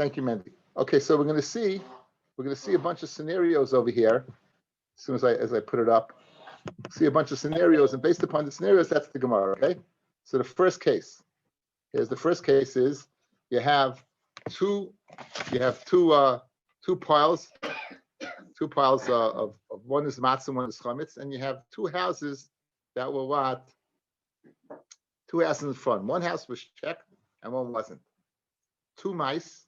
Thank you, Mandy. Okay, so we're going to see a bunch of scenarios over here. As soon as I put it up, see a bunch of scenarios, and based upon the scenarios, that's the Gemara. Okay. So the first case. Here's the first case is you have two piles of one is matzah, one is chametz, and you have two houses that were what? Two houses in front. One house was checked and one wasn't. Two mice,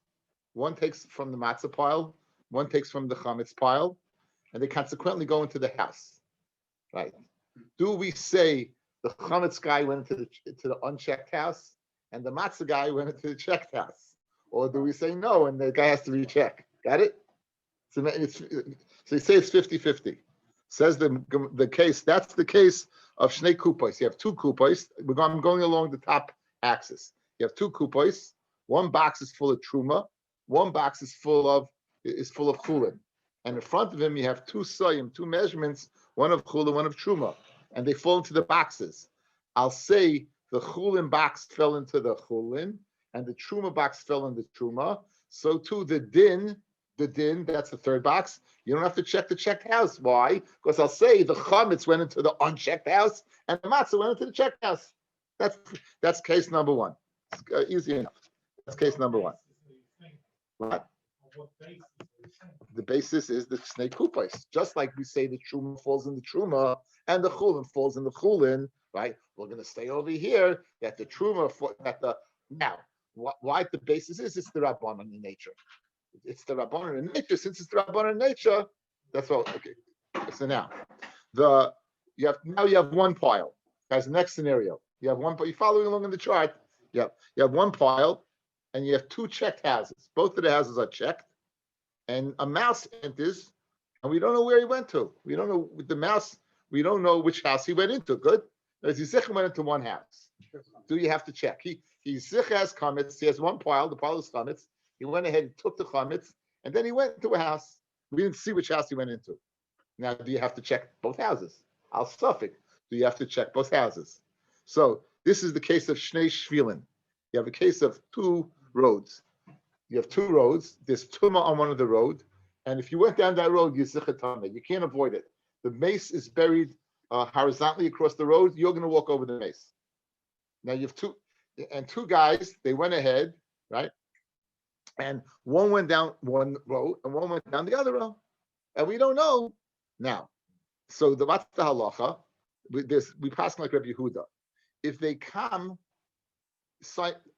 one takes from the matzah pile, one takes from the chametz pile, and they consequently go into the house. Right? Do we say the chametz guy went into the unchecked house and the matzah guy went into the checked house? Or do we say no and the guy has to recheck? Got it? So you say it's 50-50. Says the case, that's the case of Shnei Kupos. You have two Kupos. I'm going along the top axis. You have two Kupos. One box is full of Truma. One box is full of Chulin. And in front of him, you have two Sayim, two measurements, one of Chulin, one of Truma. And they fall into the boxes. I'll say the Chulin box fell into the Chulin, and the Truma box fell into Truma. So too the Din, that's the third box. You don't have to check the checked house. Why? Because I'll say the chametz went into the unchecked house and the matzah went into the checked house. That's case number one. It's easy enough. That's case number one. What? The basis is the Shnei Kupos. Just like we say the Truma falls in the Truma and the Chulin falls in the Chulin, right? We're going to stay over here that the Truma, why the basis is it's the Rabbanan in nature. It's the Rabbanan in nature. Since it's the Rabbanan in nature, that's all. Okay. So now, you have one pile. Guys, the next scenario. You have one. You're following along in the chart. You have one pile, and you have two checked houses. Both of the houses are checked, and a mouse enters, and we don't know where he went to. We don't know with the mouse. We don't know which house he went into. Good. As Yisich went into one house. Do you have to check? Yisich has chametz. He has one pile. The pile is chametz. He went ahead and took the chametz, and then he went into a house. We didn't see which house he went into. Now, do you have to check both houses? Al Suffolk. Do you have to check both houses? So this is the case of Shnei Shvilin. You have a case of two roads. You have two roads. There's Tuma on one of the road, and if you went down that road, you can't avoid it. The mace is buried horizontally across the road. You're going to walk over the mace. Now you have two guys. They went ahead, right? And one went down one row and one went down the other row. And we don't know now. So what's the halacha? We pass like Rabbi Yehuda. If they come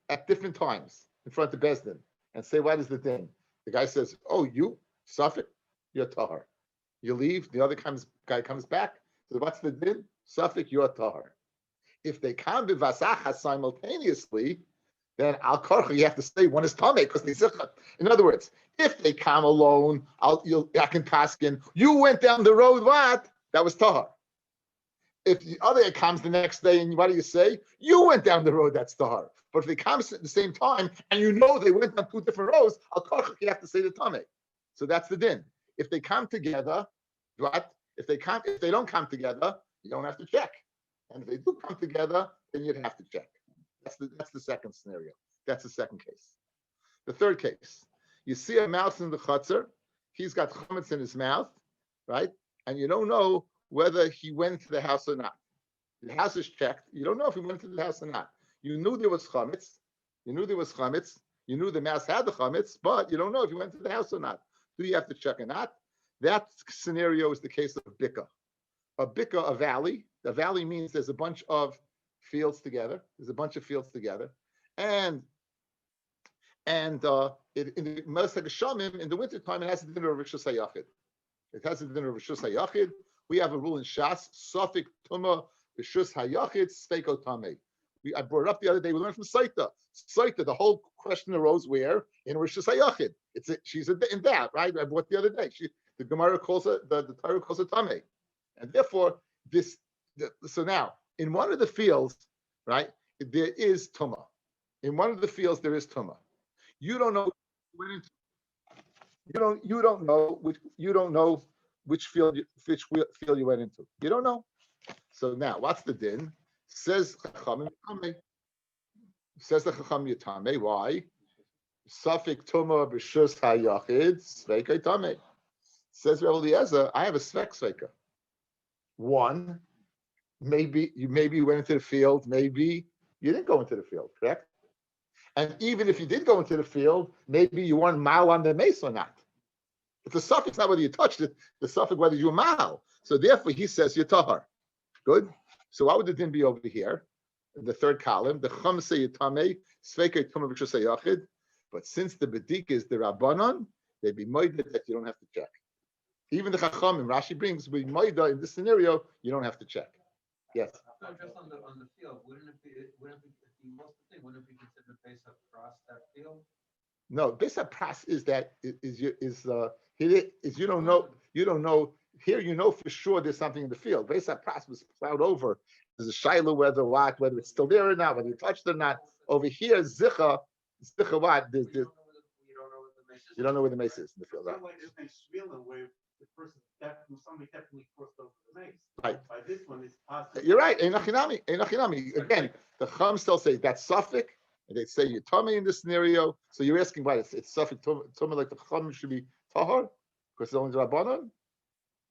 at different times in front of Bezdin and say, what is the thing? The guy says, oh, you, Suffolk, you're tahar. You leave, the other guy comes back. So what's the din? Suffolk, you're tahar. If they come b'vasacha simultaneously, then al korcha you have to say one is tamei because they zichah. In other words, if they come alone, I can paskin. You went down the road. What? That was tahar. If the other comes the next day, and what do you say? You went down the road. That's tahar. But if they come at the same time, and you know they went down two different roads, al korcha you have to say the tamei. So that's the din. If they come together, what? If they don't come together, you don't have to check. And if they do come together, then you'd have to check. That's the second scenario. That's the second case. The third case, you see a mouse in the chutzner. He's got chametz in his mouth, right? And you don't know whether he went to the house or not. The house is checked. You don't know if he went to the house or not. You knew there was chametz. You knew the mouse had the chametz, but you don't know if he went to the house or not. Do you have to check or not? That scenario is the case of a bika. A bika, a valley. A valley means there's a bunch of fields together. And in the Masech Shamim, in the wintertime, it has a dinner of Rishus HaYachid. We have a rule in Shas, Safik Tuma, Rishus HaYachid, Sfeiko Tameh. I brought it up the other day. We learned from Saita. The whole question arose where? In Rishus HaYachid. She's in that, right? I brought the other day. The Gemara calls it, the Torah calls it Tameh. And therefore, so now, in one of the fields, right, there is Tuma. In one of the fields, there is Tuma. You don't know which field you went into. You don't know. So now, what's the din? Says the Chacham Yatame. Why? Safik Tuma B'Shus HaYachid Sveikei Tamei. Says Rabbi Eliezer, I have a Sveika. One, maybe you went into the field, maybe you didn't go into the field, correct? And even if you did go into the field, maybe you weren't mal on the mace or not. But the suffix not whether you touched it, the suffix whether you were mal. So therefore he says you're tahar. Good. So why would the din be over here? In the third column, the chamse yitame sveike tuma b'shus hayachid. But since the bedik is the rabbanon, they be moida that you don't have to check. Even the chachamim Rashi brings we moida in this scenario you don't have to check. Yes. No, just on the field, wouldn't it be if you lost the thing, wouldn't it be considered based across that field? No, basic pras is that you don't know here you know for sure there's something in the field. Basic pras was plowed over. There's a shiloh whether it's still there or not, whether you touched it or not. Over here, zicha what? You don't know where the mace is in the field. Right? Somebody definitely crossed over the mace. Right. By this one, it's possible. You're right. Einachinami. Again, the Chum still say that's Suffolk, and they say you're tummy in this scenario. So you're asking why it's Suffolk tummy like the Chum should be tahar because it's only the Rabbanon.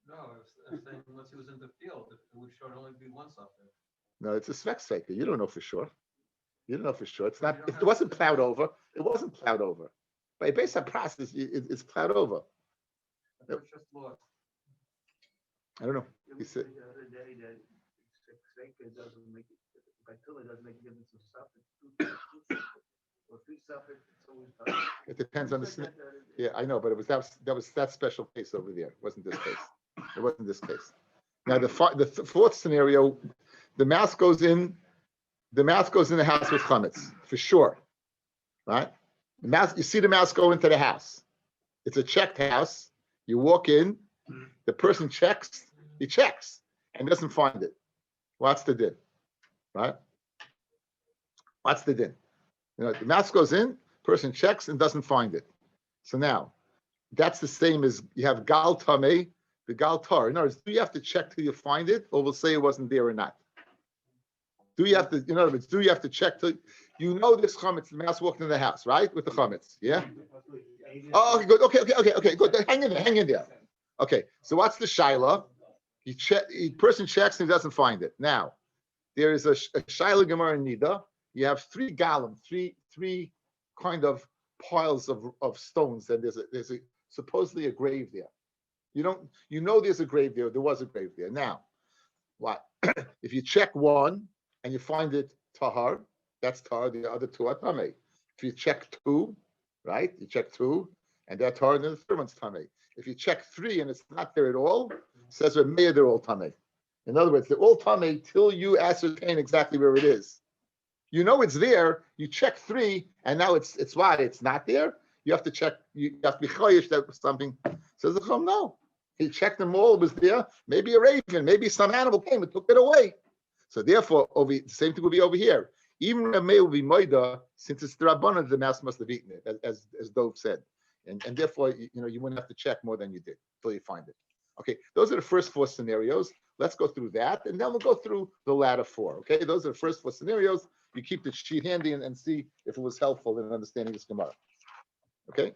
No, I'm saying once he was in the field, it would should only be one subject. No, it's a svek. You don't know for sure. It's not. It wasn't plowed over. It wasn't plowed over. By based on process, it's plowed over. It was just lost. I don't know. He said. The other day that Sveika doesn't make it. Batilla doesn't make a difference of suffix. Or three suffix. It's always tough. It depends on the. Yeah, I know, but it was that special case over there. It wasn't this case. It wasn't this case. Now the fourth scenario, the mouse goes in. The mouse goes in the house with chametz for sure, right? The mouse. You see the mouse go into the house. It's a checked house. You walk in. The person checks. He checks and doesn't find it. What's the din? Right? What's the din? The mouse goes in. Person checks and doesn't find it. So now, that's the same as you have gal tameh, the gal tar. In other words, do you have to check till you find it, or we'll say it wasn't there or not? Do you have to? In other words, do you have to check till you know this chametz? The mouse walked in the house, right, with the chametz. Yeah. Oh, okay, good. Okay, good. Hang in there. Okay, so what's the shaila? Person checks and he doesn't find it. Now, there is a shaila gemara in Nida. You have three galim, three kind of piles of stones, and there's supposedly a grave there. You know there's a grave there. There was a grave there. Now, what? If you check one and you find it tahar, that's tahar. The other two are tamei. If you check two, right? You check two, and they're tahar, and then the third one's tamei. If you check three and it's not there at all, it says they're all tamei. In other words, they're all tamei till you ascertain exactly where it is. You know it's there. You check three, and now it's why it's not there. You have to check. You have to be chayish that something. Says the Chum, no. He checked them all. It was there. Maybe a raven. Maybe some animal came and took it away. So therefore, the same thing will be over here. Even a may will be moida, since it's the rabbanon, the mouse must have eaten it, as Dov said. And therefore, you wouldn't have to check more than you did until you find it. Okay, those are the first four scenarios. Let's go through that, and then we'll go through the latter four. Okay, those are the first four scenarios. You keep the sheet handy and see if it was helpful in understanding this Gemara. Okay,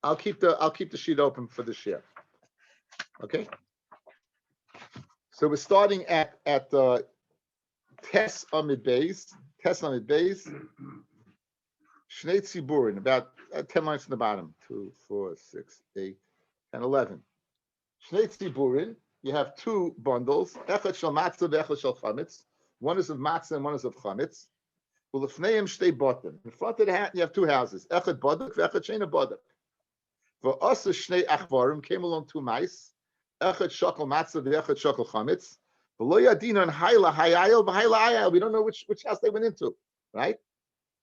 I'll keep the sheet open for the share. Okay, so we're starting at Tes Amid Beis. Shnei Tziburin, about 10 lines from the bottom. 2, 4, 6, 8, 10, 11. Shnei Tziburin, you have two bundles. Echad shel matzah ve'echad shel chametz. One is of matzah and one is of chametz. Ulefneim shtei botim. In front of the hat, you have two houses. Echad bodak ve'echad sheina bodak. V'asa shnei achvarim, came along two mice. Echad shakal matzah ve'echad shakal chametz. V'lo yadin on hayla hayayel v'hayla ayel. We don't know which house they went into, right?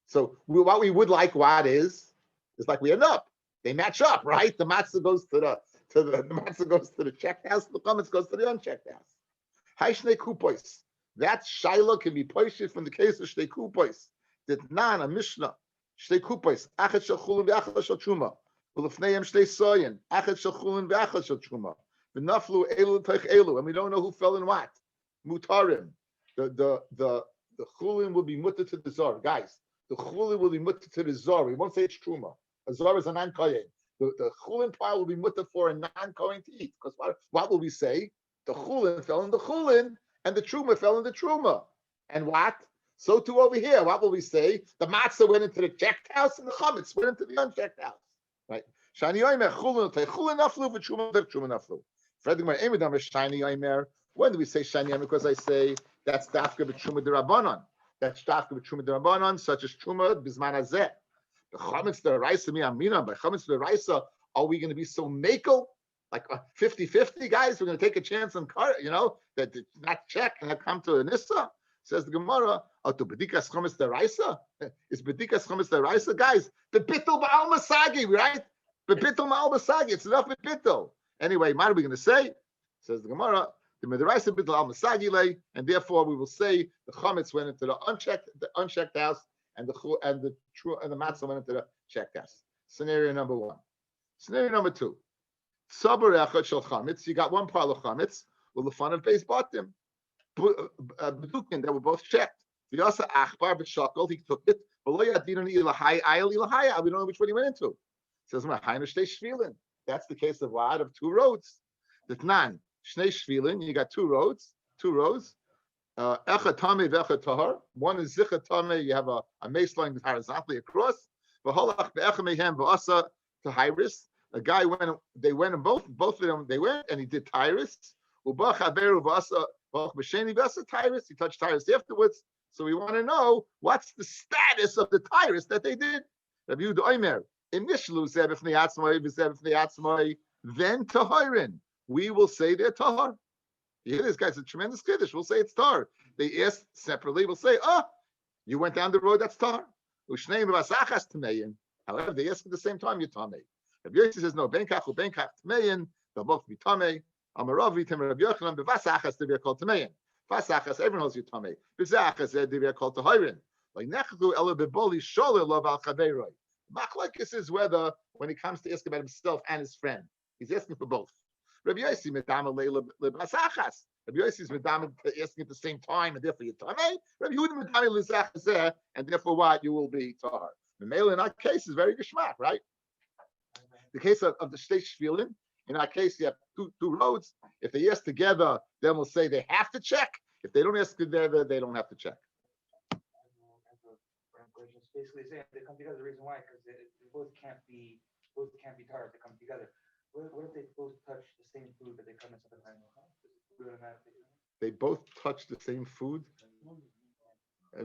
So what we would like, is like we end up. They match up, right? The matzah goes to the matzah goes to the checked house. The chametz goes to the unchecked house. Hay shnei kupois. That shaila can be poished from the case of shnei kupois. That nan a mishnah shnei kupois achad shel chulin ve'achad shel truma. V'lefneihem shnei soyin achad shel chulin ve'achad shel truma. V'naflu elu teich elu, and we don't know who fell in what. Mutarim. The chulin will be mutter to the zor, guys. the chulin will be mutter to the zor. We won't say it's truma. A zor is a non-kohen. The chulin pile will be mutter for a non-kohen to eat. Because what will we say? The chulin fell in the chulin, and the truma fell in the truma. And what? So too over here. What will we say? The matzah went into the checked house, and the chametz went into the unchecked house. Right? Shani yomer chulin chulin naflu v'truma naflu. When do we say shani yomer? Because I say that's dafka b'truma d'Rabbanon. That's dafka b'truma d'Rabbanon, such as truma b'zman hazeh. The chametz d'oraisa mi amina. By chametz d'oraisa, are we going to be so makel? Like 50-50, guys? We're going to take a chance on car, that it's not check and have come to a nissa? Says the Gemara, to bedikas chametz d'oraisa? Is bedikas chametz d'oraisa, guys? The bittul ba'al masagi, right? The bittul ba'al masagi. It's enough with bittul. Anyway, what are we going to say? Says the Gemara, the medaraisa bittul al masagi lay, and therefore we will say the chametz went into the unchecked house, and the matzah went into the checked house. Scenario number one. Scenario number two. Sabar echad shel chametz. You got one pile of chametz with the fun of base bottom. Bedukin that were both checked. V'yasa achbar b'shakol. He took it. We don't know which one he went into. Says that's the case of what? Of two roads. Ditnan shnei shvilin. You got two rows. Echad tamei v'echad tahar. One is zicha tamei. You have a mace line horizontally across. V'holach be'echad mehem v'asa tahiris. A guy went. They went and both of them. They went and he did tahiris. Ubach haberu v'asa v'ach b'sheni v'asa tahiris. He touched tahiris afterwards. So we want to know what's the status of the tahiris that they did. Rabbi Yehuda Omer. Initially, then taharin. We will say they're tahar. You hear this guy's a tremendous kiddush. We'll say it's tahar. They asked separately. We'll say, you went down the road. That's tahar. However, they asked at the same time. You're tamei. Rabbi Yossi says no. Benkach ubenkach tamein. They'll both be tamei. Amaravi tem Rabbi Yochanan bevasachas they be called tamein. Vasachas everyone knows you're tamei. Bezachas they be called taharin. Like nechachu ela beboli sholer lov al chaveroi. Machlokes is whether, when he comes to ask about himself and his friend, he's asking for both. Rabbi Yossi medama leila lebasachas. Rabbi Yossi is medama asking at the same time, and therefore you're tamei. Rabbi Yehuda medama lezachas, and therefore what? You will be tahar. The male in our case is very geschmack, right? The case of the state shvilin, in our case you have two roads. If they ask together, then we'll say they have to check. If they don't ask together, they don't have to check. Basically saying they come together. The reason why, because they both can't be tar if they come together. What if they both touch the same food but they come in separate times? They both touch the same food.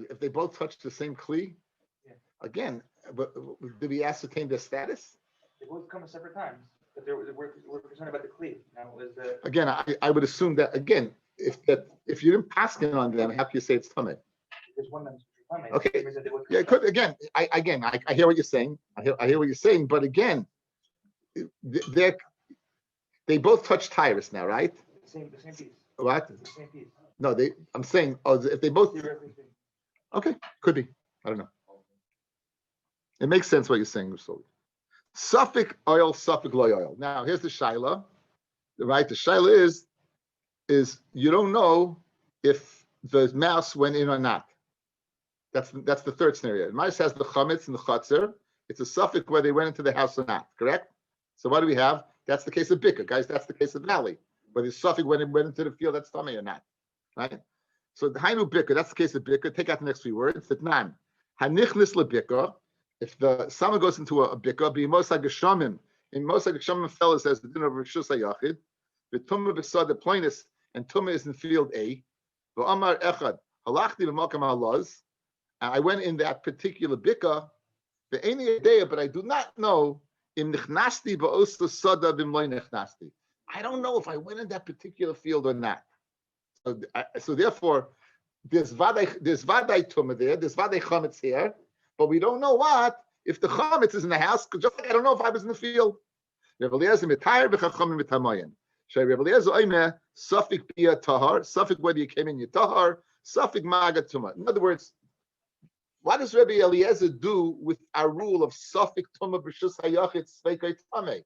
If they both touch the same kli, again, but did we ascertain their status? They both come at separate times, but we're concerned about the kli. Now, again, I would assume that again, if you didn't pass it on them, how can you say it's tamei? There's one that's tamei. Okay. Yeah, it could again. I hear what you're saying. I hear what you're saying, but again, they both touch tyrus now, right? The same piece. What? The same piece. No, I'm saying, if they both. Okay, could be. I don't know. It makes sense what you're saying, Rusoli. Suffix oil, suffix loy oil. Now here's the shaila, right? The shaila is you don't know if the mouse went in or not. That's the third scenario. The mouse has the chametz and the chatzir. It's a suffix whether they went into the house or not. Correct? So what do we have? That's the case of bika, guys. That's the case of valley. Whether the suffix went into the field, that's tummy or not. Right? So the hainu bika, that's the case of bika. Take out the next few words. Titnan hanichnis lebika. If someone goes into a bika, be mosag geshamim. In mosag geshamim, fellow says the dinner of rishus hayachid. The tumma besad the plainest, and tumma is in field A. The amar echad halachti b'makam halaz. I went in that particular bika, the any idea, but I do not know im nichnasti ba'osa sada b'mloy nichnasti. I don't know if I went in that particular field or not. So therefore, there's vaday tumah there, there's vaday chametz here, but we don't know what if the chametz is in the house. Because just like I don't know if I was in the field. Rabbi Eliezer mitayr b'chachamim mitamayin. Shay Rabbi Eliezer oimer suffik bia tahar, suffik whether you came in your tahar, suffik maga tumah. In other words, what does Rabbi Eliezer do with our rule of suffik tumah b'shus hayachid sveikay tamei?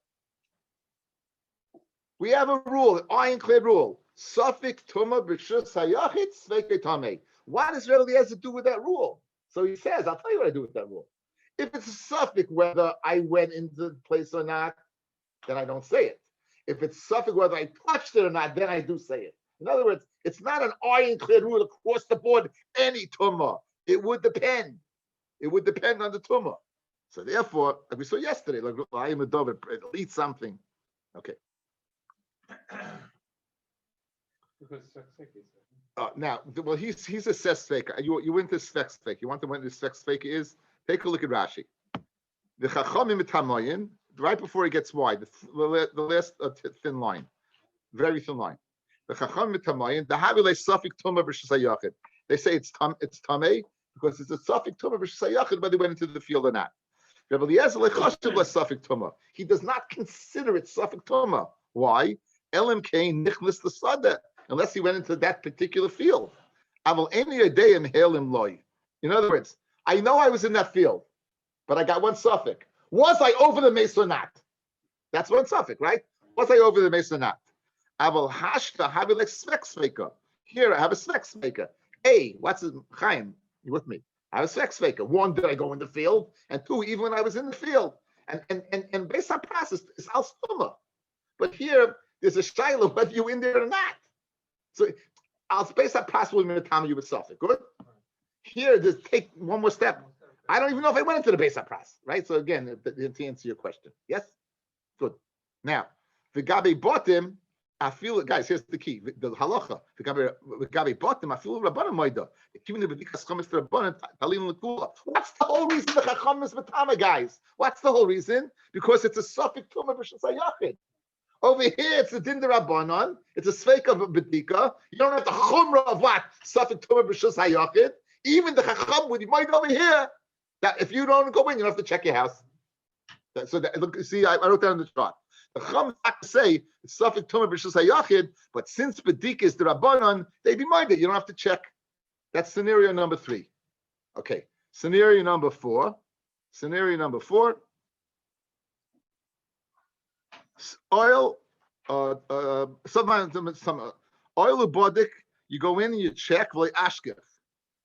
We have a rule, an ironclad rule. Suffik tumah b'shus hayachid sveikay tamei. What does Rabbi Eliezer do with that rule? So he says, I'll tell you what I do with that rule. If it's a suffix whether I went into the place or not, then I don't say it. If it's suffix whether I touched it or not, then I do say it. In other words, it's not an ironclad rule across the board, any tumah. It would depend. It would depend on the tumah. So therefore, like we saw yesterday, like I am a dove, it'll eat something. Okay. Now, well, he's a sex faker. You went to sex fake. You want to know what the sex faker is? Take a look at Rashi. The Chachamim Tamayin, right before it gets wide, the last thin line, very thin line. The Chachamim Tamayin, the Havile Safik Tumah b'Shasayachid. They say it's tamei because it's a Safik Tumah b'Shasayachid, whether they went into the field or not. Rabbi Eliezer lechashiv l'Safik Tumah. He does not consider it Safik Tumah. Why? Elim Kain nichnas l'Sadeh. Unless he went into that particular field. In other words, I know I was in that field, but I got one suffix. Was I over the mace or not? That's one suffix, right? Was I over the mace or not? Here I have a specs maker. What's his Chaim? You with me? I have a specs maker. One, did I go in the field? And two, even when I was in the field. And based on process, it's al stuma. But here, there's a shayla whether you're in there or not. So I'll space that possible in the time you would suffer. Good. Here, just take one more step. I don't even know if I went into the base of process, right? So again, to answer your question, yes, good. Now, the gabi bottom, I feel guys. Here's the key: the halacha. The gabi bottom, I feel rabbanim moida. Even the bedikas chametz rabbanim talim lekula. What's the whole reason the chacham is matama, guys? What's the whole reason? Because it's a suffix tumah b'shasayachid. Over here, it's a din rabbanon. It's a sveik of a bedika. You don't have the chumrah of what suffix tumah b'shus hayachid. Even the chacham would might over here that if you don't go in, you don't have to check your house. So that, look, see, I wrote that on the chart. The chacham not to say it's suffix tumah b'shus hayachid, but since bedika is the rabbanon, they be minded. You don't have to check. That's scenario number 3. Okay, scenario number 4. Oil, some oil ubodik, you go in and you check ashkef.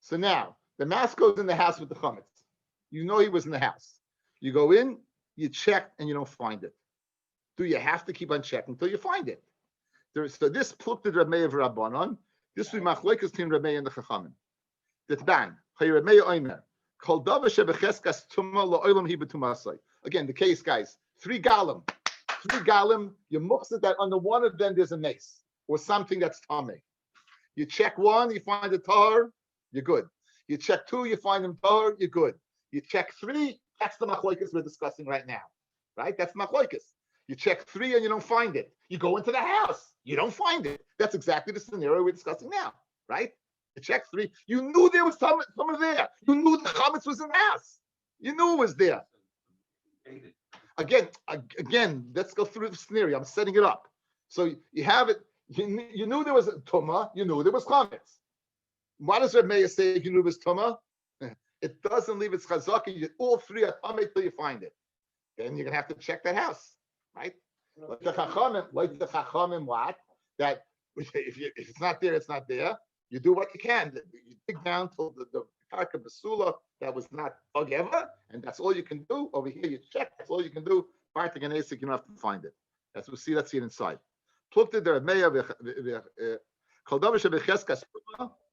So now the mouse goes in the house with the chametz. You know he was in the house. You go in, you check, and you don't find it. Do you have to keep on checking until you find it? So this plukted Rabbi of Rabbanon. This we machlokes between Rabbi and the Chachamim. That's bang. Rabbi Omer. Kol davar shebecheskas tumah la'olam hi b'tumasai. Again, the case, guys. 3 galim. 3 galim, you muxed that under one of them there's a mace or something that's tamei. You check 1, you find a tahor, you're good. You check 2, you find them tahor, you're good. You check 3, that's the machlokes we're discussing right now, right? That's machlokes. You check 3 and you don't find it. You go into the house, you don't find it. That's exactly the scenario we're discussing now, right? You check 3, you knew there was someone there. You knew the chametz was in the house. You knew it was there. Again, let's go through the scenario. I'm setting it up. So you have it. You knew there was a tumah. You knew there was chametz. Why does Reb Meir say you knew it was tumah? It doesn't leave its chazaka. All 3 are tumah till you find it. Then you're gonna have to check that house, right? Like the chachamim, what? That if it's not there, it's not there. You do what you can. You dig down till the karka basula that was not bug ever, and that's all you can do. Over here, you check. That's all you can do. Parting and asik, you don't have to find it. That's what see. Let's see it inside. Plukted the meya kol davar shebecheskas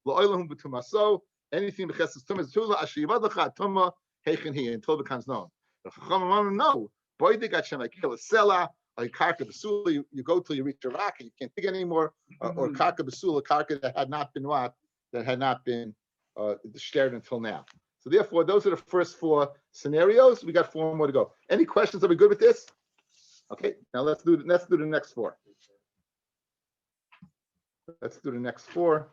la'olam b'tumaso. Anything becheskas tumah is tula ashivad lecha tumah heichen hi until it becomes known. The chachamim know. Boy, they got shem like kill a sela. Like karka basula, you go till you reach a rock and you can't dig anymore, or karka basula, karka that had not been shared until now. So therefore, those are the first 4 scenarios. We got 4 more to go. Any questions? Are we good with this? Okay, now let's do the next 4. Let's do the next 4.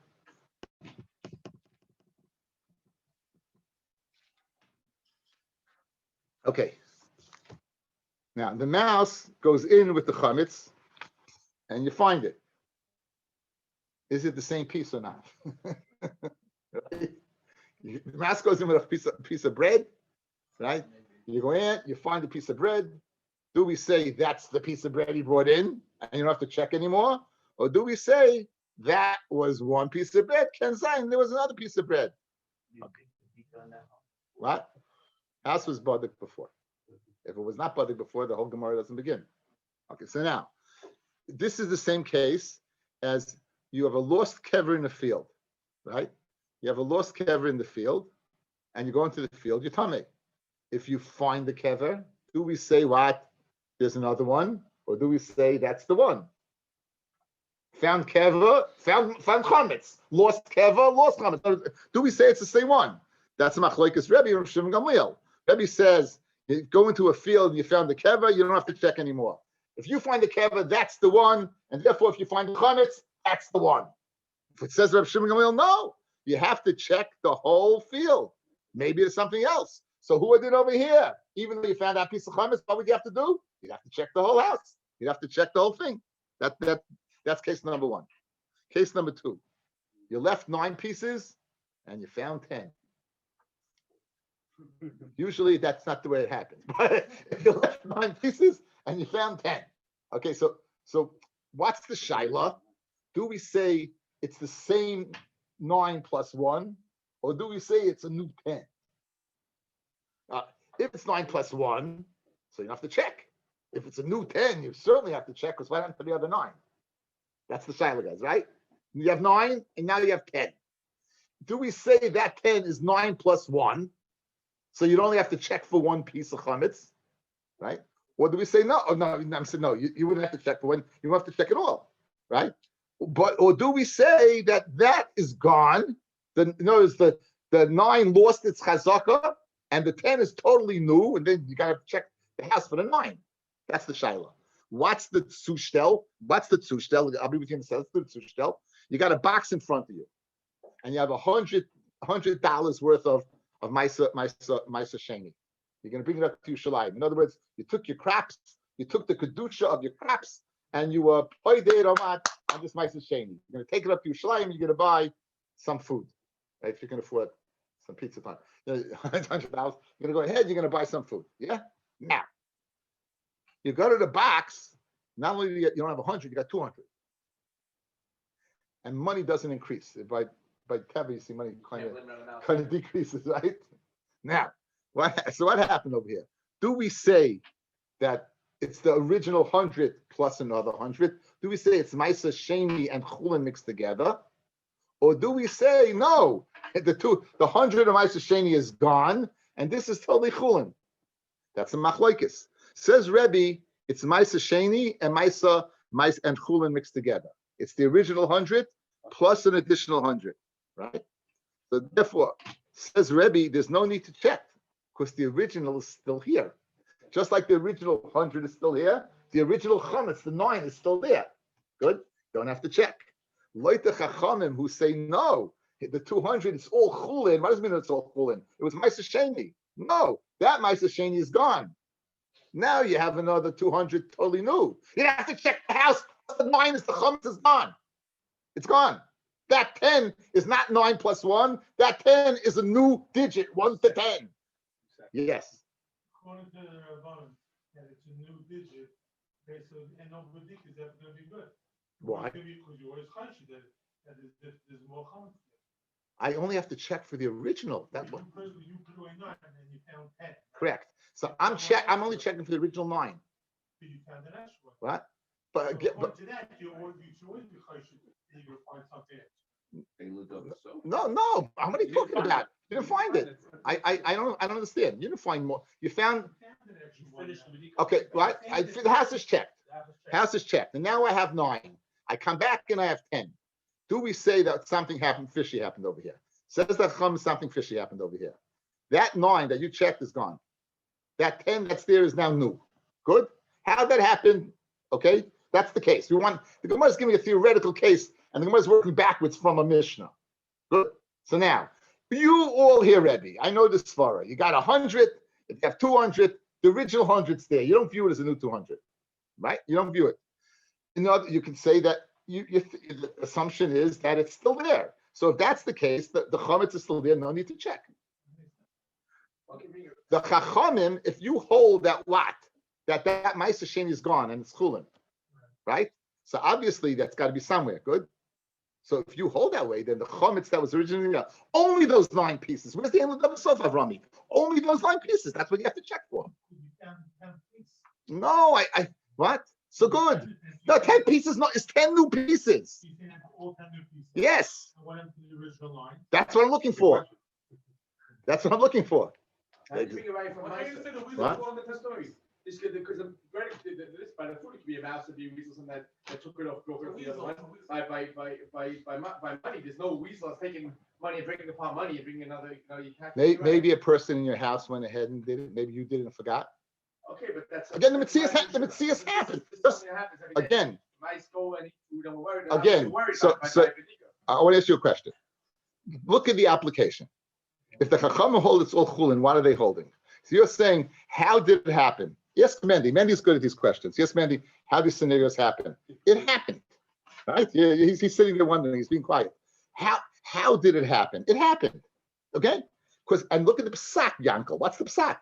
Okay. Now the mouse goes in with the chametz, and you find it. Is it the same piece or not? Right? The mouse goes in with a piece of bread, right? You go in, you find a piece of bread. Do we say that's the piece of bread he brought in, and you don't have to check anymore? Or do we say that was one piece of bread? Ken Zayin, there was another piece of bread. Okay. on that. What? House was badik before. If it was not badik before, the whole Gemara doesn't begin. Okay, so now, this is the same case as you have a lost kever in the field, right? You have a lost kever in the field, and you go into the field, you tummy. If you find the kever, do we say what? There's another one, or do we say that's the one? Found kever, found chametz. Lost kever, lost chametz. Do we say it's the same one? That's a machlokes Rabbi and Shimon Gamliel. Rabbi says you go into a field and you found the kever, you don't have to check anymore. If you find the kever, that's the one, and therefore, if you find the chametz, that's the one. If it says Rabbi Shimon Gamliel, no, you have to check the whole field. Maybe it's something else. So who did over here? Even though you found that piece of chametz, what would you have to do? You'd have to check the whole house. You'd have to check the whole thing. That's case number one. Case number two, you left 9 pieces and you found 10. Usually that's not the way it happens. But if you left 9 pieces and you found 10, okay. So what's the shaila? Do we say it's the same 9 plus 1, or do we say it's a new 10? If it's 9 plus 1, so you have to check. If it's a new 10, you certainly have to check, because what happened to the other 9? That's the shaila, guys, right? You have 9 and now you have 10. Do we say that 10 is 9 plus 1? So you'd only have to check for 1 piece of chametz, right? Or do we say no? Oh, no, I'm saying no. You wouldn't have to check for 1. You have to check it all, right? Or do we say that is gone? Notice the 9 lost its chazaka and the 10 is totally new, and then you got to check the house for the 9. That's the shaila. What's the tzushtel? I'll be with you in a second. Let's do the tzushtel. You got a box in front of you, and you have $100 worth of Maisa Sheni. You're going to bring it up to Yerushalayim. In other words, you took your crops, you took the kedusha of your crops, and you were poidei romat on this Maisa Sheni. You're going to take it up to Yerushalayim. You're going to buy some food, right? If you can afford some pizza time, $100. You're going to go ahead. You're going to buy some food. Yeah. Now, you go to the box. Not only do you don't have 100, you got 200, and money doesn't increase. By Teva, you see money kind of decreases, right? Now, what happened over here? Do we say that it's the original 100 plus another 100? Do we say it's Maisa Sheni and Chulin mixed together? Or do we say, no, the 100 of Maisa Sheni is gone, and this is totally Chulin? That's a machlokes. Says Rebbe, it's Maisa Sheni and Maisa and Chulin mixed together. It's the original 100 plus an additional 100, right? So therefore, says Rebbe, there's no need to check, because the original is still here. Just like the original 100 is still here, the original chametz, the 9, is still there. Good? Don't have to check. Loite chachamim who say no, the 200 is all chulin. What does it mean it's all chulin? It was Maisa Sheni. No, that Maisa Sheni is gone. Now you have another 200 totally new. You don't have to check the house. The 9 is the chametz is gone. It's gone. That 10 is not 9 plus 1. That 10 is a new digit, 1 to 10. Yes. According to the Rabbanim, that it's a new digit, okay, so and no predict is ever going to be good. Why? Because you always conscious that there's more comments. I only have to check for the original. That one. You put away 9 and then you found 10. Correct. So I'm only checking for the original 9. So you found an extra one. What? So But according to that, you should always be conscious that you're going to find something else. no. How many talking about? You didn't find it. I don't understand. You didn't find more. You found. Okay, right. The house is checked. House is checked, and now I have 9. I come back and I have 10. Do we say that something fishy happened over here? Says that something fishy happened over here. That 9 that you checked is gone. That 10 that's there is now new. Good. How did that happen? Okay, that's the case. The Gemara is giving a theoretical case, and the Gemara is working backwards from a Mishnah. Good. So now, you all here, Rebbe, I know this Svara. You got 100, if you have 200, the original 100's there. You don't view it as a new 200, right? You don't view it. You can say that the assumption is that it's still there. So if that's the case, the chametz is still there, no need to check. The chachamim, if you hold that Maisa Sheni is gone and it's chulin, right? So obviously that's got to be somewhere. Good. So if you hold that way, then the chometz that was originally there, only those 9 pieces. Where's the end of the sofa, Rami? Only those 9 pieces. That's what you have to check for. No, I what? So good. No, 10 pieces. No, it's 10 new pieces. Yes, that's what I'm looking for. That's what I'm looking for. How do you bring it right from Why my can't you say the weasel What? was on the test stories? This kid, because the verdict did this by the food, it could be a mouse, it'd be a weasel, something that took it off, go for the other one. By money, there's no weasel that's taking money and breaking upon money and bringing another, you can't. Maybe a person in your house went ahead and did it. Maybe you did it and forgot. Okay, but that's. Again, the Metzias happened. Just again. Mice go and we don't worry. Again, so I want to ask you a question. Look at the application. If the Chachamim hold it's all chulin, what are they holding? So you're saying, how did it happen? Yes, Mandy. Mandy's good at these questions. Yes, Mandy. How do these scenarios happen? It happened, right? Yeah, he's sitting there wondering. He's being quiet. How did it happen? It happened. Okay. Because and look at the psak, Yankel. What's the psak?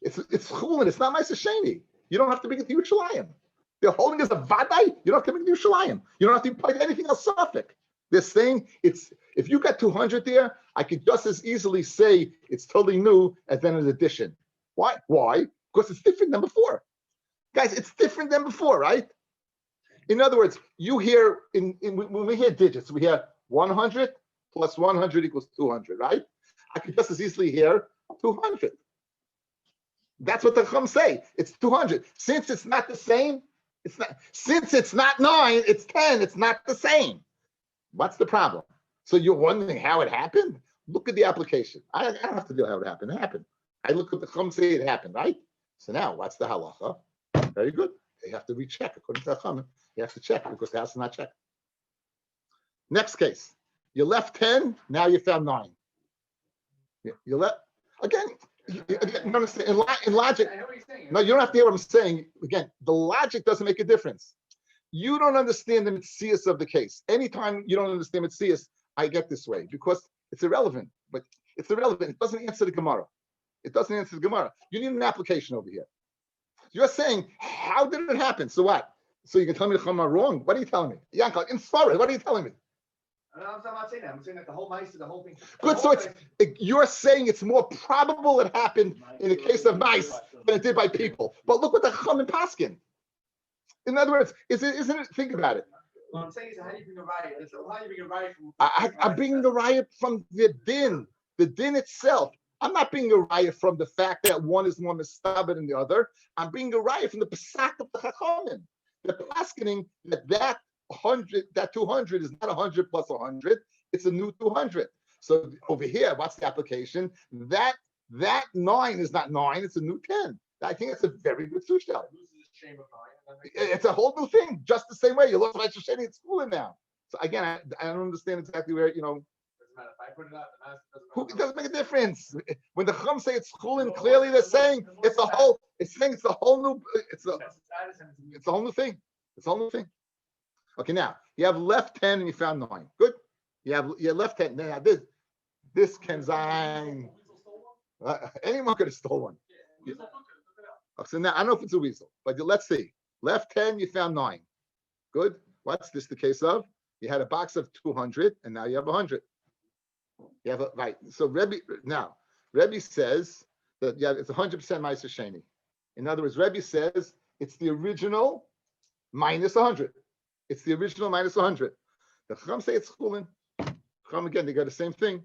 It's chulin. It's not Ma'aser Sheni. You don't have to bring it to Yerushalayim. They're holding as a vaday. You don't have to bring it to Yerushalayim. You don't have to put anything else suffix. They're saying it's if you got 200 there, I could just as easily say it's totally new as then an addition. Why? Why? Because it's different than before. Guys, it's different than before, right? In other words, you hear when we hear digits, we hear 100 plus 100 equals 200, right? I could just as easily hear 200. That's what the Chum say. It's 200. Since it's not the same, it's not. Since it's not 9, it's 10. It's not the same. What's the problem? So you're wondering how it happened? Look at the application. I don't have to deal how it happened. It happened. I look at the Chum say it happened, right? So now, what's the halacha? Very good. They have to recheck according to the Chum. You have to check because the house is not checked. Next case. You left 10. Now you found 9. You left again. You understand? In logic. I know what you're saying. No, you don't have to hear what I'm saying. Again, the logic doesn't make a difference. You don't understand the Metzias of the case. Anytime you don't understand Metzias, I get this way because it's irrelevant. But it's irrelevant. It doesn't answer the Gemara. It doesn't answer the Gemara. You need an application over here. You're saying, how did it happen? So what? So you can tell me the Gemara wrong? What are you telling me? Yankel, in Sfarad, what are you telling me? I'm not saying that. I'm saying that the whole mice, the whole thing. Good. So you're saying it's more probable it happened in the case of mice than it did by people. But look what the Chum and Paskin. In other words, isn't it? Think about it. What I'm saying is, how do you bring a riot? So how do you bring a riot from? I'm bringing the riot from the din itself. I'm not bringing a riot from the fact that one is more mistaber than the other. I'm bringing a riot from the Pesach of the Chachamim. The Paskining that 100, that 200 is not 100 plus 100. It's a new 200. So over here, what's the application? That 9 is not 9. It's a new 10. I think it's a very good sushel. It's a whole new thing, just the same way you lost my Shosheni at school now. So again, I don't understand exactly where Doesn't matter. If I put it out, the mask who it doesn't make a difference. When the Chum say it's chulin, clearly they're saying it's a whole. It's saying it's a whole new. It's a whole new thing. It's a whole new thing. Okay, now you have left 10 and you found 9. Good. You left 10. Now this can sign. Anyone could have stolen one. Yeah. So now I don't know if it's a weasel, but let's see. Left 10, you found 9. Good. What's this the case of? You had a box of 200, and now you have 100. You have right. So Rebbe says that it's 100% Ma'aser Sheni. In other words, Rebbe says it's the original minus 100. It's the original minus 100. The Chacham say it's chulin. Chacham again, they got the same thing.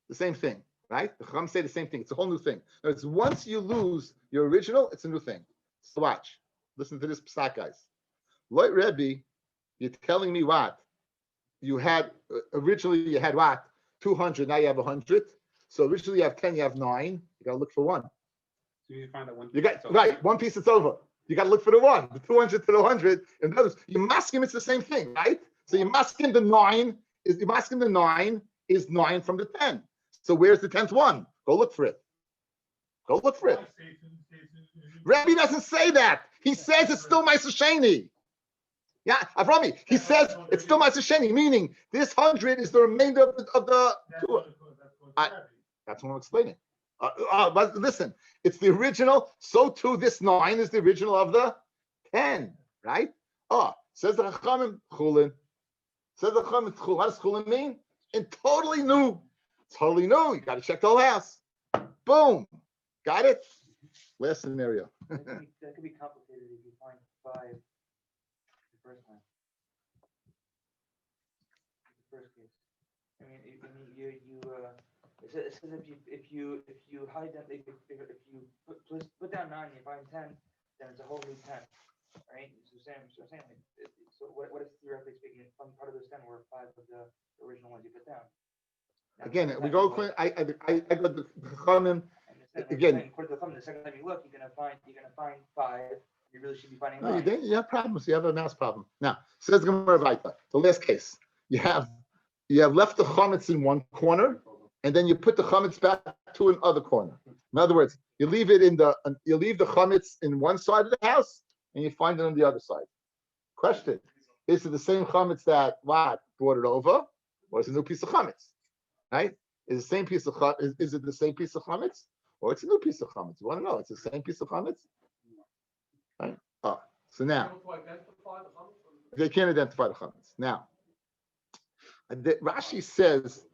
The same thing, right? The Chacham say the same thing. It's a whole new thing. It's once you lose your original, it's a new thing. So watch. Listen to this psak, guys. Like Rebbe, you're telling me what? You had originally you had what? 200. Now you have 100. So originally you have 10. You have 9. You gotta look for 1. So you find that one. You got right. 1 piece. It's over. You got to look for the 1, the 200 to the 100. And others, you mask him. It's the same thing, right? So you mask him. The 9 is 9 from the 10. So where's the 10th one? Go look for it. Go look for it. Rabbi doesn't say that. He says it's still Ma'aser Sheni. Yeah, Avrami. He says it's still Ma'aser Sheni, meaning this 100 is the remainder of the. That's what I'm explaining. But listen, it's the original. So too, this 9 is the original of the 10, right? Says the Chachamim Chulin. Says the Chum, it's chul. What does chulin mean? And totally new. Totally new. You got to check the whole house. Boom. Got it? Last scenario. That could be complicated if you find 5 the first time. The first case. I mean, it says if you hide them, if you put down 9, you find 10, then it's a whole new 10, right? So saying like, so what if theoretically speaking, some part of those 10 were 5 of the original ones you put down? Now, Again, we go. I go to Chachamim. Again. According to the Chachamim, the second time you look, you're gonna find 5. You really should be finding No, 9. you have problems. You have a mouse problem. Now, says Gemara Vaita, the last case. You have left the chametz in one corner, and then you put the chametz back to another corner. In other words, you leave the chametz in one side of the house, and you find it on the other side. Question: is it the same chametz that brought it over, or is it a new piece of chametz? Right? Is it the same piece of chametz? Is it the same piece of chametz, or it's a new piece of chametz? You want to know? It's the same piece of chametz. Right? Oh, so now they can't identify the chametz. Now, Rashi says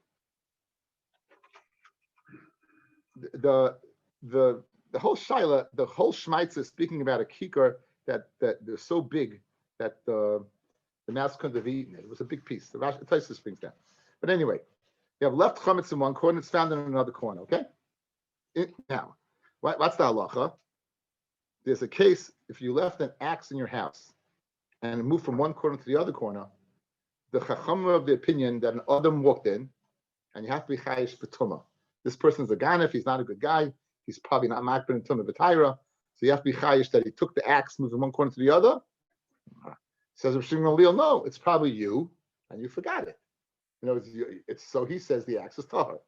the whole shaila, the whole shmaitz is speaking about a kikar that they're so big that the mouse couldn't have eaten it. It was a big piece. The Rashi Tosfos brings down. But anyway, you have left chametz in one corner, it's found in another corner. Okay. Now, what's the halacha? There's a case if you left an axe in your house and it moved from one corner to the other corner. The chacham of the opinion that an adam walked in, and you have to be chayish b'tumah. This person's a ganef. He's not a good guy. He's probably not makbid in tumah b'tayra. So you have to be chayish that he took the axe, moved from one corner to the other. Says Rav Shimon Gamliel, no, it's probably you, and you forgot it. You know, it's so he says the axe is tahar.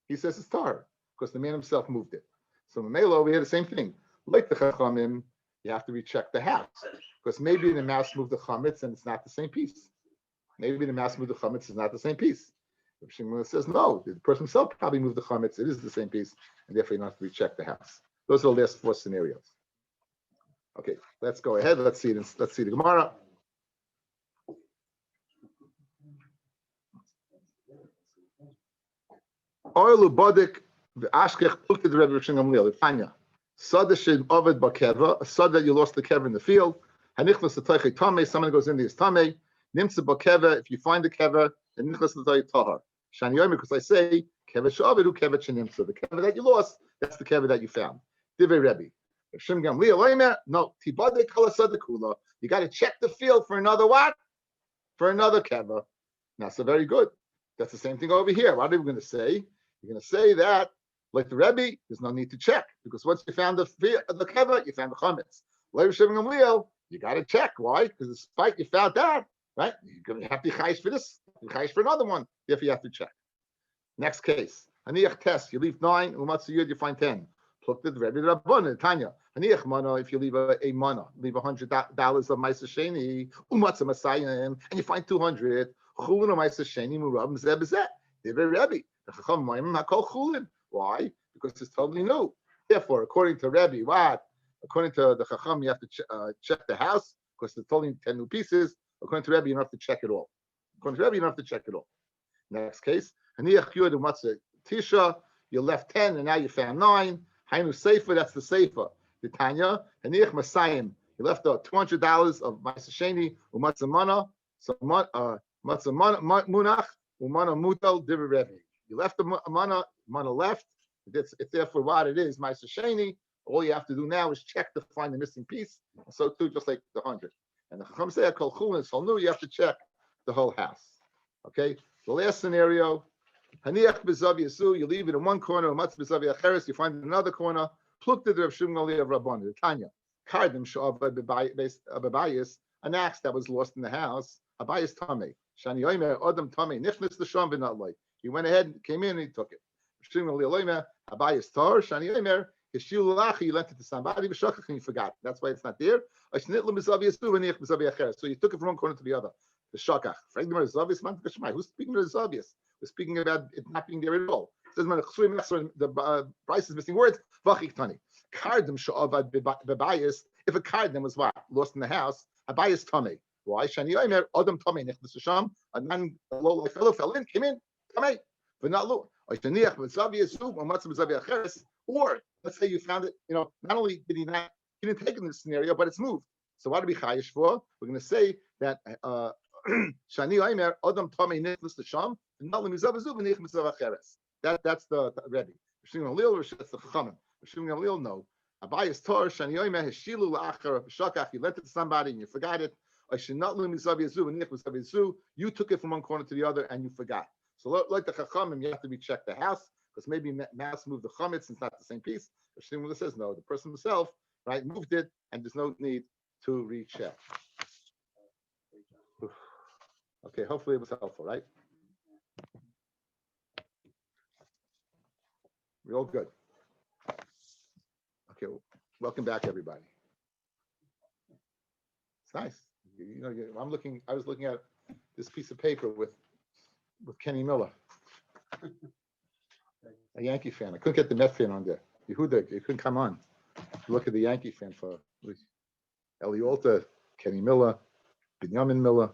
He says it's tahar because the man himself moved it. So Mamela, we had the same thing. Like the chachamim, you have to recheck the house because maybe the mouse moved the chametz and it's not the same piece. Maybe the mouse moved the chametz is not the same piece. Rav Shimon says no, the person himself probably moved the chametz. It is the same piece, and therefore you don't have to recheck the house. Those are the last 4 scenarios. Okay, let's go ahead. Let's see the Gemara. Oilu bodik v'ashkech looked at the Rebbe Shimon Gamliel. Tanya, sada shed ovid bakeva, a sada that you lost the kever in the field. Hanichnas the toichet tamei. Someone goes into his tamei. Nimtza bakeva. If you find the kever, then nichnas the toichet tahar. Shani yomer, because I say kever she'ovid hu kever shenimtza. The kever that you lost, that's the kever that you found. Divrei Rebbe. Shimon Gamliel oimer. No, tibadek kala sada kula. You got to check the field for another what? For another kever. Now, so very good. That's the same thing over here. What are we going to say? You're going to say that, like the Rebbe, there's no need to check because once you found the kever, you found the chametz. Like Shimon Gamliel, you got to check. Why? Because despite you found that, right? You're going to have to chayish for this, chayish for another one. Therefore, you have to check. Next case, Haniach test. You leave 9, umatziyud, you find 10. Plucked the Rebbe Rabbon, Tanya. Haniach mana. If you leave a mana, leave $100 of ma'aser sheni, umatzah masayim, and you find 200. Chulin ma'aser sheni murab zeh b'zeh. Divrei Rebbe. Why? Because it's totally new. Therefore, according to Rebbe, what? According to the Chacham, you have to check the house because it's only 10 new pieces. According to Rebbe, you don't have to check it all. According to Rebbe, you don't have to check it all. Next case, Tisha, you left 10 and now you found 9. Hainu Sefer, that's the Sefer. The Tanya, Haniach Masayim, you left $200 of Ma'aser Sheni, Umatzah Mana, so Matzah Munach, Umana Mutal, Divrei Rebbe. You left the mana left. It's therefore what it is, Ma'aser Sheni. All you have to do now is check to find the missing piece. And so too, just like the 100. And the Chacham say, Kol Chulin, so new, you have to check the whole house. Okay. The last scenario, Haniach b'zav yasu, you leave it in one corner, Umatz b'zav yacheres, you find it in another corner. Pluked the Rav Shimon Gamliel of Rabbon, the Tanya. Kardim sh'avad b'bayis, an axe that was lost in the house. Abayis tamei. Shani yomer adam tamei nichnas the sham v'nat. He went ahead and came in and he took it. Abayis tar, Shani yomer. His shilulachi, you lent it to somebody, and you forgot. That's why it's not there. So you took it from one corner to the other. The shakach. Who's speaking of the Zavius? We're speaking about it not being there at all. It says the price is missing words. Kardim sha'avad bebayis. If a kardim was what? Lost in the house, abayis tamei. Why? Shani Omer, Adam Tomei Nichnas Sham, a man, a low fellow fell in, came in, Tomei, but not low. Or let's say you found it, not only did he didn't take it in this scenario, but it's moved. So what are we chayish for? We're going to say that Shani Omer, Adam Tomei Nichnas Sham, and not Lemizav Azuv and Nichnas Acheres. That's the Rebbe. Rishon Gamliel, that's the Chachamim. Rishon Gamliel, no. Abaya's Torah, Shani Omer, Heshilu La'achar, Shakach, you lent it to somebody and you forgot it. You took it from one corner to the other and you forgot. So like the Chachamim, you have to recheck the house because maybe Mass moved the chametz and it's not the same piece. Rishon says no, the person himself, right, moved it and there's no need to recheck. Okay, hopefully it was helpful, right? We're all good. Okay, welcome back, everybody. It's nice. I was looking at this piece of paper with Kenny Miller, a Yankee fan. I couldn't get the Met fan on there. Yehuda, you couldn't come on. Look at the Yankee fan for Eliolta, Kenny Miller, Binyamin Miller.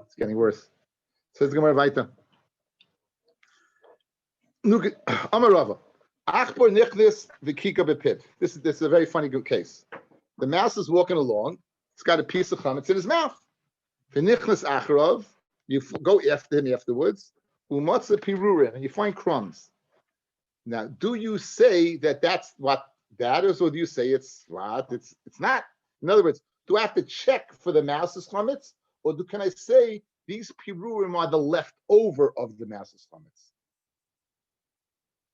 It's getting worse. Says the Gemara weiter. Look at Amarava. Achbor nichnis v'kika b'piv. This is a very funny good case. The mouse is walking along. It's got a piece of chametz in his mouth. V'nichnis acharov. You go after him afterwards. Umatza pirurin, and you find crumbs. Now, do you say that that's what that is, or do you say it's what? It's not. In other words, do I have to check for the mouse's chametz, or can I say these pirurim are the leftover of the mouse's chametz?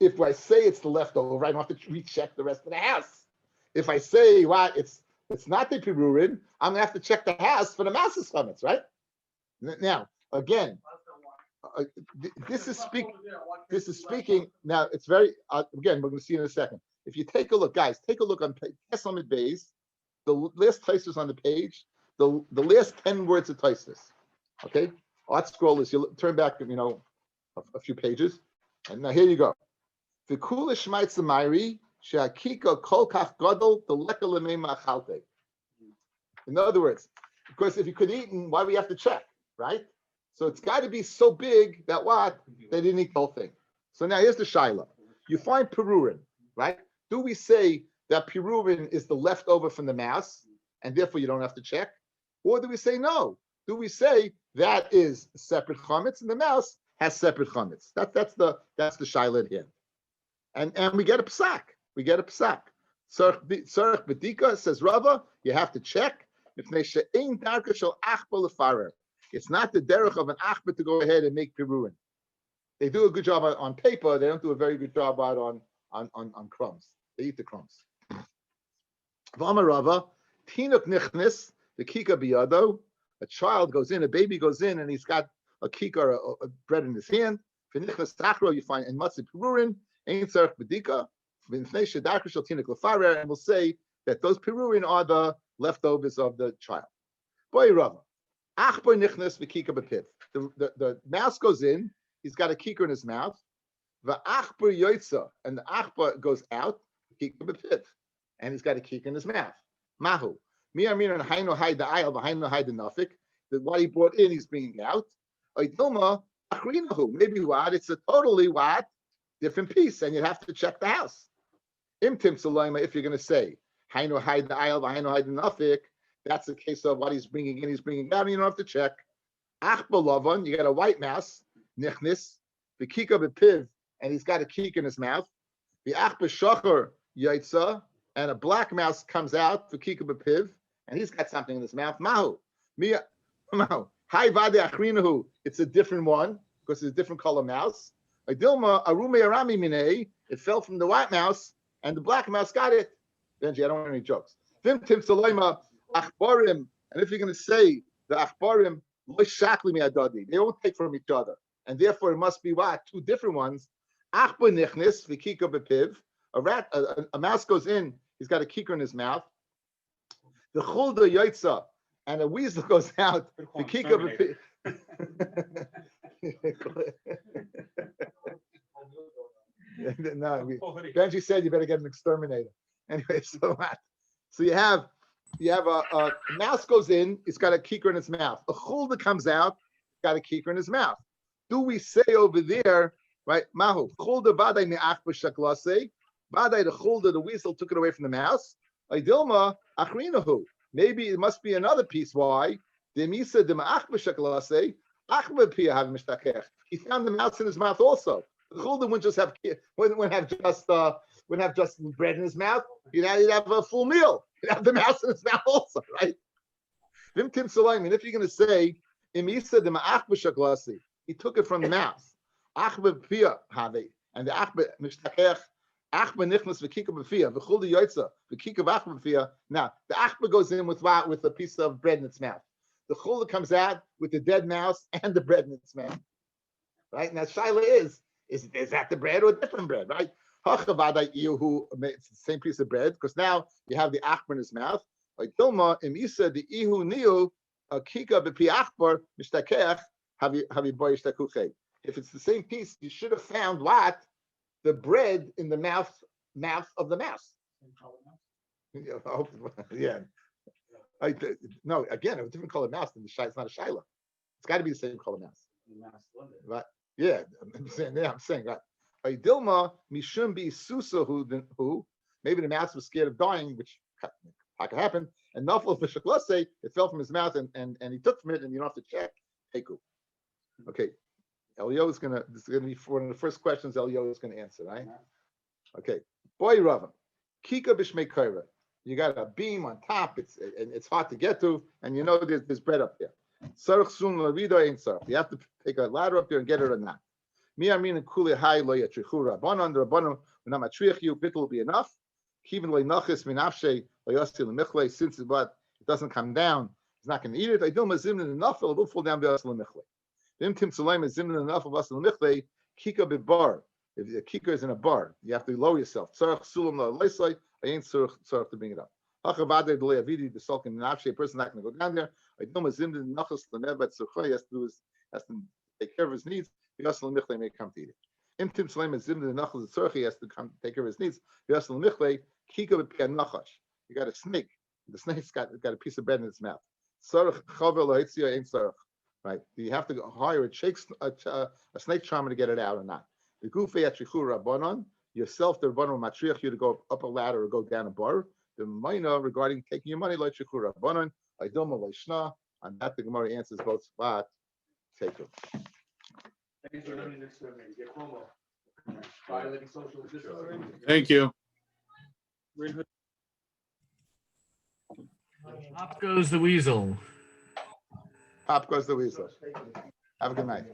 If I say it's the leftover, I don't have to recheck the rest of the house. If I say what it's not the pirurim, I'm gonna have to check the house for the mouse's chametz, right? Now, again, this is speaking. Now, it's very again. We're going to see in a second. If you take a look, guys, take a look on Teslamid Bays. The last Taisus on the page. The last 10 words of Taisus. Okay, Art scroll is you turn back, a few pages, and now here you go. The kulish shmaitz mayri she'akika kol kach gadol the lekalemei machalte. In other words, because if you could eat, why we have to check, right? So it's got to be so big that they didn't eat the whole thing. So now here's the shaila. You find pirurin, right? Do we say that pirurin is the leftover from the mouse, and therefore you don't have to check? Or do we say no? Do we say that is separate chametz and the mouse has separate chametz? That's the shaila here. And we get a psak. Sarach b'dika, says Rava, you have to check. It's not the derech of an achba to go ahead and make piruin. They do a good job on paper. They don't do a very good job out on crumbs. They eat the crumbs. V'amar Rava, tinuk nichnis, the kika biyado. A child goes in, a baby goes in, and he's got a kika, a bread in his hand. V'nichnas tachro, you find in matzah piruin, ein tzarech b'dika. V'nfnei shedarka shel tinuk lefarer, and we'll say that those piruin are the leftovers of the child. Boy Rava. Achbar nichnas v'kika b'piv. The mouse goes in, he's got a kikar in his mouth. V'achbar yoitza, and the achbar goes out, kika b'piv, and he's got a kikar in his mouth. Mahu. Mi amir and hainu hay da'ayel v'hainu hay da'nafik. That what he brought in, he's bringing out. Oidilma achrinahu. Maybe what? It's a totally different piece, and you have to check the house. Imtim salaima, if you're going to say hainu hay da'ayel v'hainu hay da'nafik. That's the case of what he's bringing in, he's bringing out, and you don't have to check. Ach b'lavan, you got a white mouse, nichnis, v'kika b'piv, and he's got a kik in his mouth. V'ach b'shachar yaitza, and a black mouse comes out, v'kika b'piv, and he's got something in his mouth. Mahu, hai vade achrinahu, it's a different one, because it's a different color mouse. Dilma arume arami minei, it fell from the white mouse, and the black mouse got it. Benji, I don't want any jokes. Vimtim salaima, achbarim, and if you're going to say the achbarim, they won't take from each other, and therefore it must be two different ones. Achbar nichnis v'kika b'piv. A mouse goes in, he's got a kikar in his mouth. The chulda yaitza, and a weasel goes out. V'kika b'piv. No, Benji said you better get an exterminator. Anyway, so you have you have a mouse goes in, it's got a kikar in its mouth. A chulda comes out, got a kikar in his mouth. Do we say over there, right? Mahu chulda baday me'ach b'shaklase, baday the chulda, the weasel took it away from the mouse. Dilma achrinahu. Maybe it must be another piece. Why? Demisa dema'ach b'shaklase, ach b'piyah have mishtachech. He found the mouse in his mouth also. The chulda wouldn't just have wouldn't have just bread in his mouth. He'd have a full meal. He'd have the mouse in his mouth also, right? Vim tim salayim. And if you're going to say imisa dema'ach b'shaklase, he took it from the mouth. Ach b'piyah have, and the ach mishtachech. Achba nichnas v'kika b'fiyah v'chulda yoytza v'kika v'achba b'fiyah. Now the achba goes in with a piece of bread in its mouth. The chulda comes out with the dead mouse and the bread in its mouth. Right? Now shaila is that the bread or a different bread? Right? It's the same piece of bread because now you have the achba in his mouth. Like Dilma imisa the ihu niu kika b'pi achbar mishtakeach havi boy shtakuche. If it's the same piece, you should have found what? The bread in the mouth of the mouse. Yeah. No, again, a different color mouse than the shai. It's not a shaila. It's got to be the same color mouse. Right? Yeah, I'm saying that. Dilma mishum bi susa who maybe the mouse was scared of dying, which could happen. And nafal fishaklase, it fell from his mouth and he took from it, and you don't have to check. Heku. Okay. This is gonna be one of the first questions Elio is gonna answer, right? Okay. Boy Rava. Kika b'shmei kaira. You got a beam on top, it's hard to get to, and you know there's bread up there. Sarach sun lavido ain't sarach. You have to take a ladder up there and get it or not. Mi amin and kuli hai lo yatrichu rabbanon, the rabbanon when I'm atriach you, bit will be enough. Kivin lo nachis min afshe lo yasi lemichle, since it doesn't come down, he's not gonna eat it. I do mazim enough, it will fall down the yasi lemichle. If the kika is in a bar, you have to lower yourself. I ain't to bring it up. A person not going to go down there. He has to take care of his needs. May come to eat it. He has to come take care of his needs. You got a snake. The snake's got a piece of bread in its mouth. Right? Do you have to hire a snake charmer to get it out or not? The gufe yatrichu rabbanon, yourself the rabbanon matriach you to go up a ladder or go down a bar. The minor regarding taking your money like yatrichu rabbanon, aydoma leishna. On that the Gemara answers both spot. Take it. Thanks for learning this survey. Get promo. Violating social distancing. Thank you. Up goes the weasel. Pop goes the weasel. Have a good night.